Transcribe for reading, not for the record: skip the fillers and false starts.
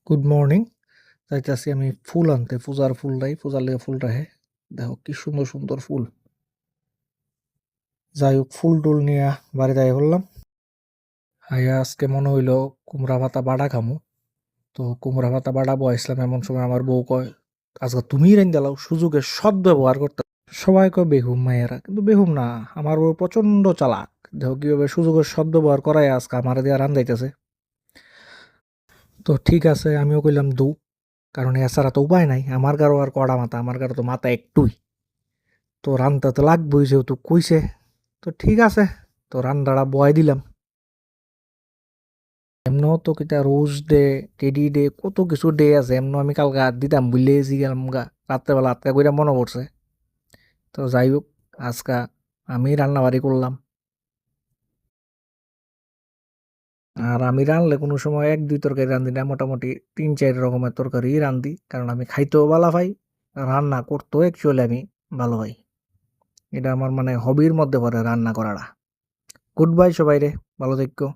Good morning. যাইতাছি আমি ফুল আনতে, পূজার ফুল নাই, পূজার লেগে ফুল রাহে। দেখো কি সুন্দর সুন্দর ফুল। যাই হোক, ফুল টুল নিয়ে বাড়িতে আই বললাম। আইয়া আজকে মনে হইলো কুমড়া পাতা বাড়া খামু। তো কুমড়া পাতা বাড়া বয়াইছিলাম, এমন সময় আমার বউ কয়, আজকে তুমি রাইন দিলাও, সুযোগের সদ ব্যবহার করতে। সবাই কয় বেহুম মাইয়ারা, কিন্তু বেহুম না, আমার বউ প্রচন্ড চালাক। দেখো কিভাবে সুযোগের সদ ব্যবহার করাই আজকে আমার দিয়ে রান্দাইতেছে। তো ঠিক আছে, আমিও কইলাম দু, কারণ এছাড়া তো উপায় নাই। আমার কারো আর কড়া মাথা, আমার কারো তো মাথা একটুই। তো রানতে তো লাগবই, যেহেতু কইছে। তো ঠিক আছে, তো রান্নাটা বয় দিলাম। এমনও তো কিতা রোজ ডে, টেডি ডে, কত কিছু ডে আছে। এমন আমি কালকে হাত দিতাম বুঝলে গেলাম গা, রাত্রেবেলা হাতটা কইরা মনে পড়ছে। তো যাই হোক, আজকা আমি রান্না বাড়ি করলাম। আর আমি রানলে কোনো সময় এক দুই তরকারি রান্ধি না, মোটামুটি তিন চার রকমের তরকারি রান্ধি, কারণ আমি খাইতেও ভালো পাই, রান্না করতেও অ্যাকচুয়ালি আমি ভালো পাই। এটা আমার মানে হবির মধ্যে পড়ে রান্না করাটা। গুড বাই সবাই রে, ভালো থেকো।